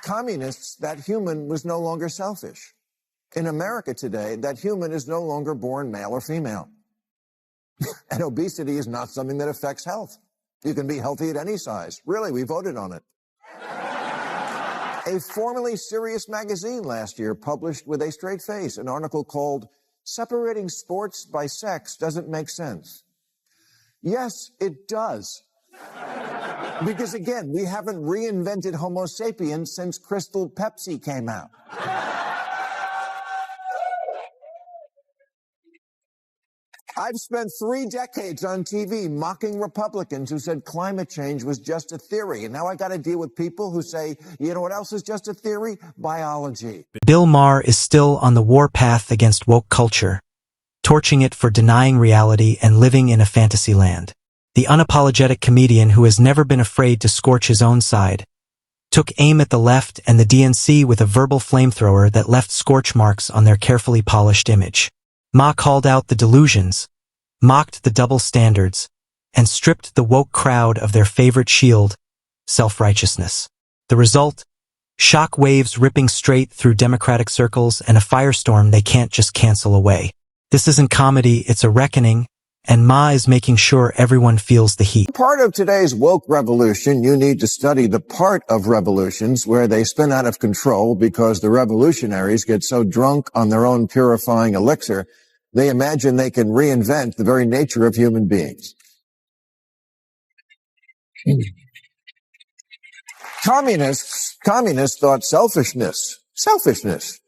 communists, that human was no longer selfish. In America today, that human is no longer born male or female. And obesity is not something that affects health. You can be healthy at any size. Really, we voted on it. A formerly serious magazine last year published with a straight face an article called "Separating Sports by Sex Doesn't Make Sense." Yes, it does. Because again, we haven't reinvented Homo sapiens since Crystal Pepsi came out. I've spent 3 decades on TV mocking Republicans who said climate change was just a theory. And now I got to deal with people who say, you know what else is just a theory? Biology. Bill Maher is still on the warpath against woke culture, torching it for denying reality and living in a fantasy land. The unapologetic comedian who has never been afraid to scorch his own side took aim at the left and the DNC with a verbal flamethrower that left scorch marks on their carefully polished image. Ma called out the delusions, mocked the double standards, and stripped the woke crowd of their favorite shield, self-righteousness. The result? Shock waves ripping straight through Democratic circles and a firestorm they can't just cancel away. This isn't comedy, it's a reckoning, and Ma is making sure everyone feels the heat. Part of today's woke revolution, you need to study the part of revolutions where they spin out of control because the revolutionaries get so drunk on their own purifying elixir, they imagine they can reinvent the very nature of human beings. Communists thought selfishness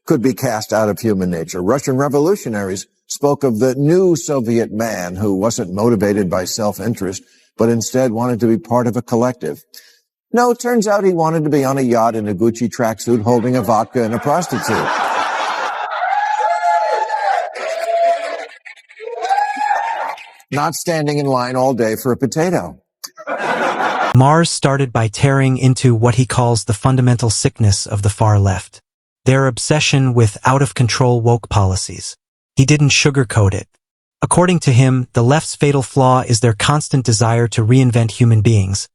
could be cast out of human nature. Russian revolutionaries spoke of the new Soviet man who wasn't motivated by self-interest, but instead wanted to be part of a collective. No, it turns out he wanted to be on a yacht in a Gucci tracksuit holding a vodka and a prostitute. Not standing in line all day for a potato. Mars started by tearing into what he calls the fundamental sickness of the far left, their obsession with out-of-control woke policies. He didn't sugarcoat it. According to him, the left's fatal flaw is their constant desire to reinvent human beings,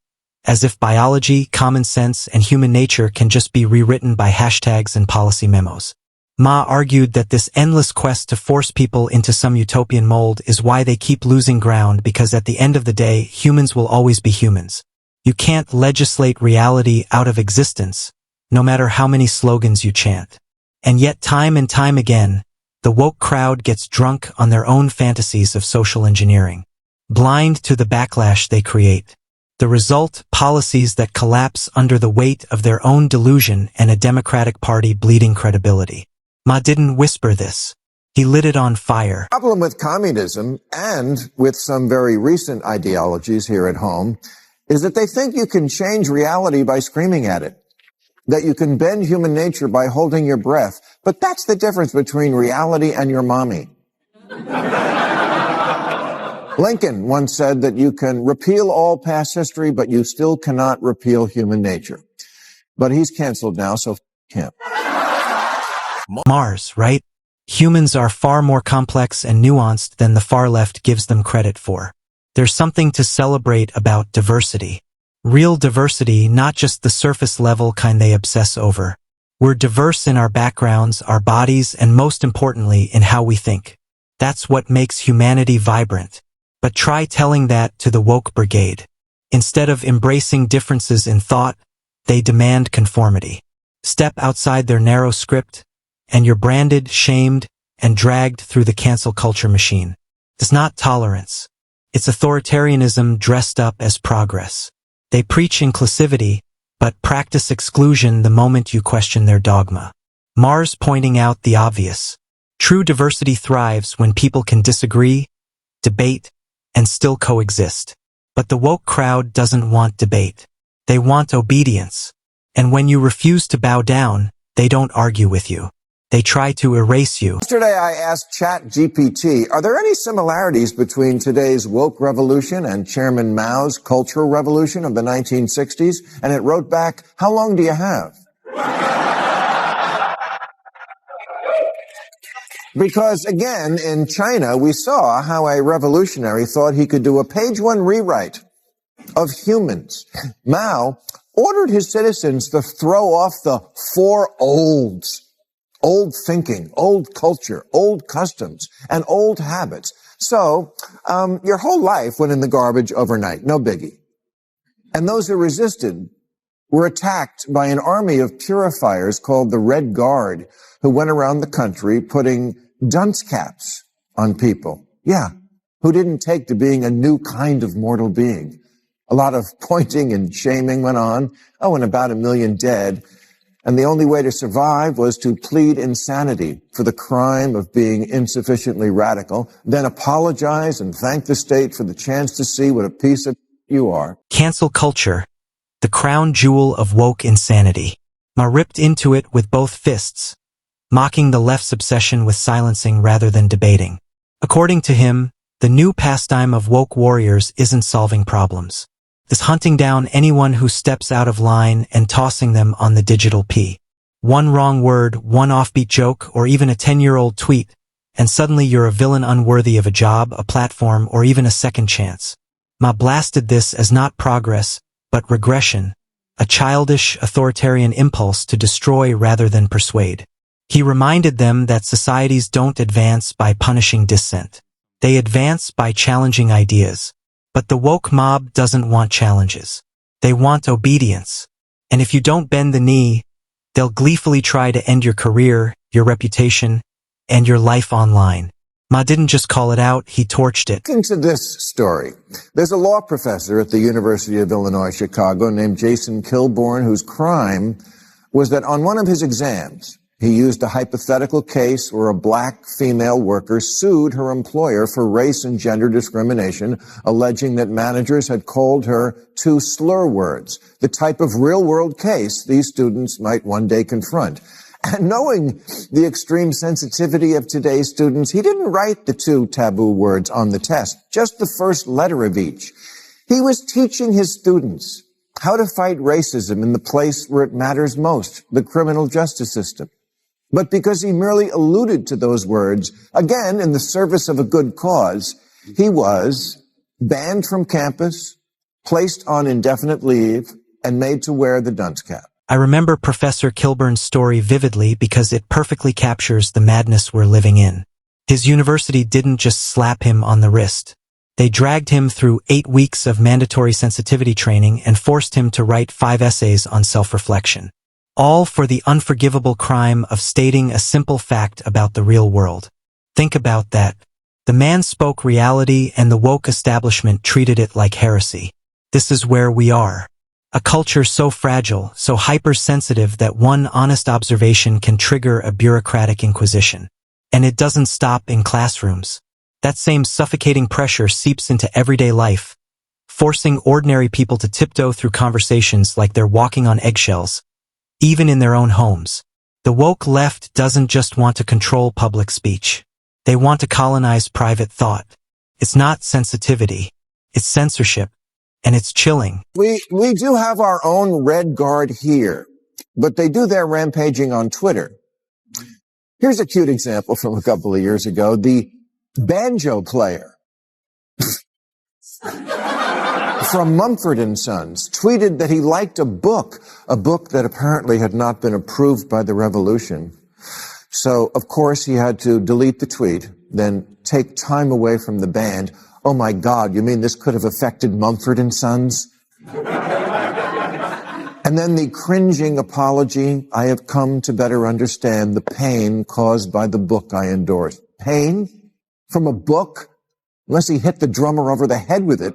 as if biology, common sense, and human nature can just be rewritten by hashtags and policy memos. Ma argued that this endless quest to force people into some utopian mold is why they keep losing ground, because at the end of the day, humans will always be humans. You can't legislate reality out of existence, no matter how many slogans you chant. And yet time and time again, the woke crowd gets drunk on their own fantasies of social engineering, blind to the backlash they create. The result, policies that collapse under the weight of their own delusion and a Democratic Party bleeding credibility. Ma didn't whisper this. He lit it on fire. The problem with communism and with some very recent ideologies here at home is that they think you can change reality by screaming at it, that you can bend human nature by holding your breath. But that's the difference between reality and your mommy. Lincoln once said that you can repeal all past history, but you still cannot repeal human nature. But he's canceled now, so him. Mars, right? Humans are far more complex and nuanced than the far left gives them credit for. There's something to celebrate about diversity. Real diversity, not just the surface level kind they obsess over. We're diverse in our backgrounds, our bodies, and most importantly, in how we think. That's what makes humanity vibrant. But try telling that to the woke brigade. Instead of embracing differences in thought, they demand conformity. Step outside their narrow script, and you're branded, shamed, and dragged through the cancel culture machine. It's not tolerance. It's authoritarianism dressed up as progress. They preach inclusivity, but practice exclusion the moment you question their dogma. Mars pointing out the obvious. True diversity thrives when people can disagree, debate, and still coexist. But the woke crowd doesn't want debate. They want obedience. And when you refuse to bow down, they don't argue with you. They try to erase you. Yesterday, I asked ChatGPT, are there any similarities between today's woke revolution and Chairman Mao's Cultural Revolution of the 1960s? And it wrote back, how long do you have? Because, again, in China, we saw how a revolutionary thought he could do a page-one rewrite of humans. Mao ordered his citizens to throw off the four olds. Old thinking, old culture, old customs, and old habits. So, your whole life went in the garbage overnight. No biggie. And those who resisted were attacked by an army of purifiers called the Red Guard, who went around the country putting dunce caps on people. Yeah, who didn't take to being a new kind of mortal being. A lot of pointing and shaming went on. Oh, and about 1 million dead. And the only way to survive was to plead insanity for the crime of being insufficiently radical, then apologize and thank the state for the chance to see what a piece of you are. Cancel culture, the crown jewel of woke insanity. Ma ripped into it with both fists, mocking the left's obsession with silencing rather than debating. According to him, the new pastime of woke warriors isn't solving problems. It's hunting down anyone who steps out of line and tossing them on the digital P. One wrong word, one offbeat joke, or even a 10-year-old tweet, and suddenly you're a villain unworthy of a job, a platform, or even a second chance. Ma blasted this as not progress, but regression, a childish, authoritarian impulse to destroy rather than persuade. He reminded them that societies don't advance by punishing dissent. They advance by challenging ideas. But the woke mob doesn't want challenges. They want obedience. And if you don't bend the knee, they'll gleefully try to end your career, your reputation, and your life online. Ma didn't just call it out, he torched it. Look into this story. There's a law professor at the University of Illinois, Chicago, named Jason Kilborn, whose crime was that on one of his exams, he used a hypothetical case where a black female worker sued her employer for race and gender discrimination, alleging that managers had called her 2 slur words, the type of real-world case these students might one day confront. And knowing the extreme sensitivity of today's students, he didn't write the 2 taboo words on the test, just the first letter of each. He was teaching his students how to fight racism in the place where it matters most, the criminal justice system. But because he merely alluded to those words, again, in the service of a good cause, he was banned from campus, placed on indefinite leave, and made to wear the dunce cap. I remember Professor Kilburn's story vividly because it perfectly captures the madness we're living in. His university didn't just slap him on the wrist. They dragged him through 8 weeks of mandatory sensitivity training and forced him to write 5 essays on self-reflection. All for the unforgivable crime of stating a simple fact about the real world. Think about that. The man spoke reality and the woke establishment treated it like heresy. This is where we are. A culture so fragile, so hypersensitive that one honest observation can trigger a bureaucratic inquisition. And it doesn't stop in classrooms. That same suffocating pressure seeps into everyday life, forcing ordinary people to tiptoe through conversations like they're walking on eggshells, even in their own homes. The woke left doesn't just want to control public speech. They want to colonize private thought. It's not sensitivity. It's censorship. And it's chilling. We do have our own Red Guard here, but they do their rampaging on Twitter. Here's a cute example from a couple of years ago. The banjo player from Mumford & Sons tweeted that he liked a book that apparently had not been approved by the revolution. So, of course, he had to delete the tweet, then take time away from the band. Oh my God, you mean this could have affected Mumford & Sons? And then the cringing apology, I have come to better understand the pain caused by the book I endorsed. Pain? From a book? Unless he hit the drummer over the head with it.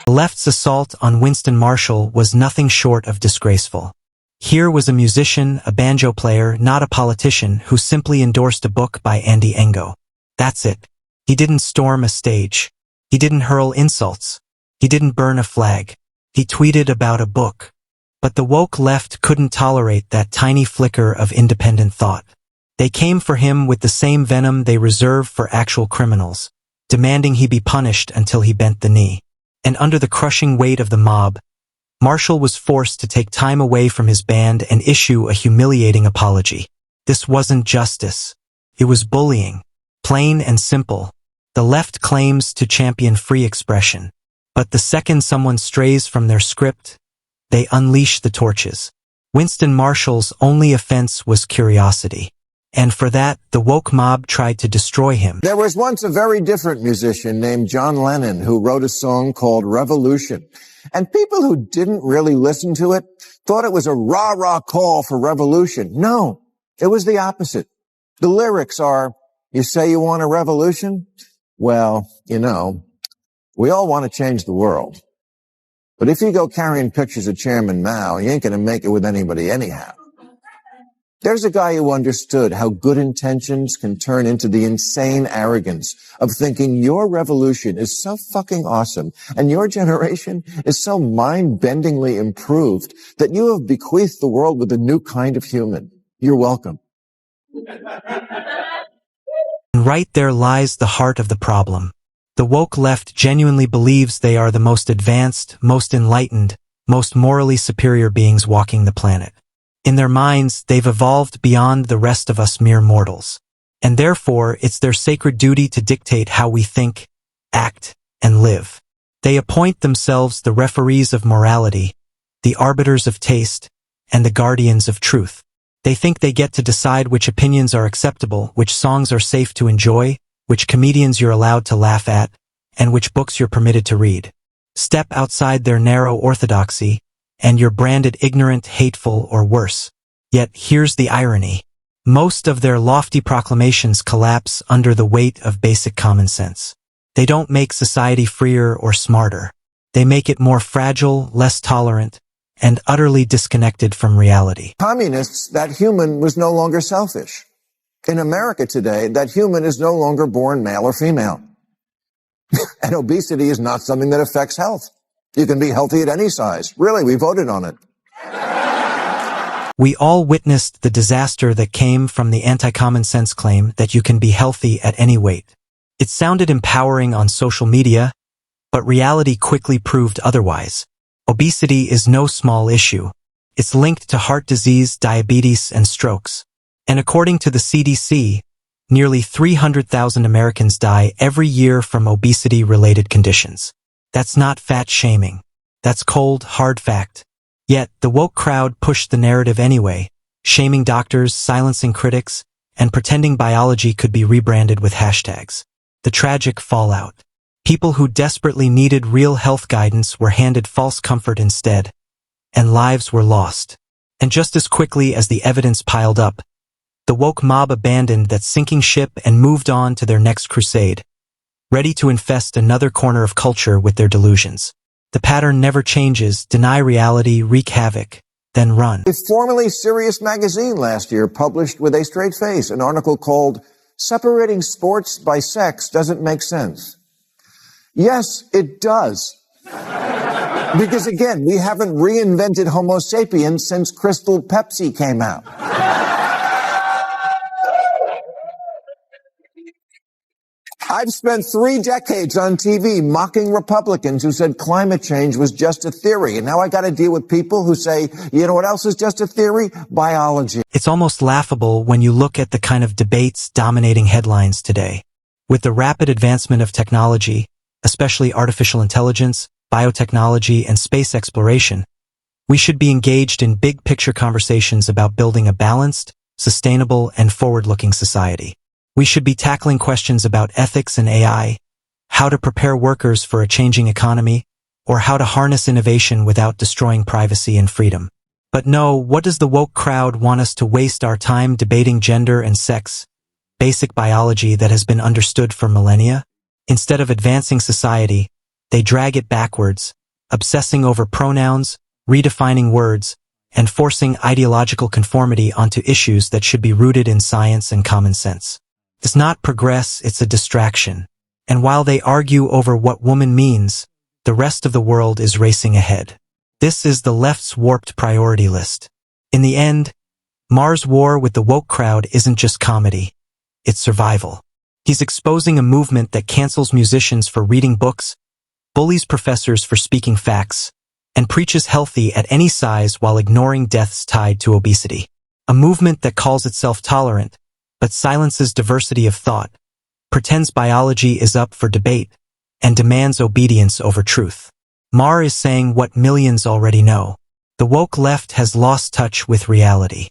The left's assault on Winston Marshall was nothing short of disgraceful. Here was a musician, a banjo player, not a politician, who simply endorsed a book by Andy Ngo. That's it. He didn't storm a stage. He didn't hurl insults. He didn't burn a flag. He tweeted about a book. But the woke left couldn't tolerate that tiny flicker of independent thought. They came for him with the same venom they reserve for actual criminals, demanding he be punished until he bent the knee. And under the crushing weight of the mob, Marshall was forced to take time away from his band and issue a humiliating apology. This wasn't justice. It was bullying. Plain and simple. The left claims to champion free expression. But the second someone strays from their script, they unleash the torches. Winston Marshall's only offense was curiosity. And for that, the woke mob tried to destroy him. There was once a very different musician named John Lennon who wrote a song called Revolution. And people who didn't really listen to it thought it was a rah-rah call for revolution. No, it was the opposite. The lyrics are, you say you want a revolution? Well, we all want to change the world. But if you go carrying pictures of Chairman Mao, you ain't going to make it with anybody anyhow. There's a guy who understood how good intentions can turn into the insane arrogance of thinking your revolution is so fucking awesome and your generation is so mind-bendingly improved that you have bequeathed the world with a new kind of human. You're welcome. And right there lies the heart of the problem. The woke left genuinely believes they are the most advanced, most enlightened, most morally superior beings walking the planet. In their minds, they've evolved beyond the rest of us mere mortals. And therefore, it's their sacred duty to dictate how we think, act, and live. They appoint themselves the referees of morality, the arbiters of taste, and the guardians of truth. They think they get to decide which opinions are acceptable, which songs are safe to enjoy, which comedians you're allowed to laugh at, and which books you're permitted to read. Step outside their narrow orthodoxy, and you're branded ignorant, hateful, or worse. Yet here's the irony. Most of their lofty proclamations collapse under the weight of basic common sense. They don't make society freer or smarter. They make it more fragile, less tolerant, and utterly disconnected from reality. Communists, that human was no longer selfish. In America today, that human is no longer born male or female. And obesity is not something that affects health. You can be healthy at any size. Really, we voted on it. We all witnessed the disaster that came from the anti-common sense claim that you can be healthy at any weight. It sounded empowering on social media, but reality quickly proved otherwise. Obesity is no small issue. It's linked to heart disease, diabetes, and strokes. And according to the CDC, nearly 300,000 Americans die every year from obesity-related conditions. That's not fat shaming. That's cold, hard fact. Yet, the woke crowd pushed the narrative anyway, shaming doctors, silencing critics, and pretending biology could be rebranded with hashtags. The tragic fallout. People who desperately needed real health guidance were handed false comfort instead, and lives were lost. And just as quickly as the evidence piled up, the woke mob abandoned that sinking ship and moved on to their next crusade, ready to infest another corner of culture with their delusions. The pattern never changes: deny reality, wreak havoc, then run. A formerly serious magazine last year published with a straight face an article called "Separating Sports by Sex Doesn't Make Sense." Yes, it does. Because again, we haven't reinvented Homo sapiens since Crystal Pepsi came out. I've spent 3 decades on TV mocking Republicans who said climate change was just a theory. And now I got to deal with people who say, you know what else is just a theory? Biology. It's almost laughable when you look at the kind of debates dominating headlines today. With the rapid advancement of technology, especially artificial intelligence, biotechnology, and space exploration, we should be engaged in big-picture conversations about building a balanced, sustainable, and forward-looking society. We should be tackling questions about ethics and AI, how to prepare workers for a changing economy, or how to harness innovation without destroying privacy and freedom. But no, what does the woke crowd want us to waste our time debating gender and sex, basic biology that has been understood for millennia? Instead of advancing society, they drag it backwards, obsessing over pronouns, redefining words, and forcing ideological conformity onto issues that should be rooted in science and common sense. It's not progress, it's a distraction. And while they argue over what woman means, the rest of the world is racing ahead. This is the left's warped priority list. In the end, Maher's war with the woke crowd isn't just comedy, it's survival. He's exposing a movement that cancels musicians for reading books, bullies professors for speaking facts, and preaches healthy at any size while ignoring deaths tied to obesity. A movement that calls itself tolerant, but silences diversity of thought, pretends biology is up for debate, and demands obedience over truth. Maher is saying what millions already know. The woke left has lost touch with reality.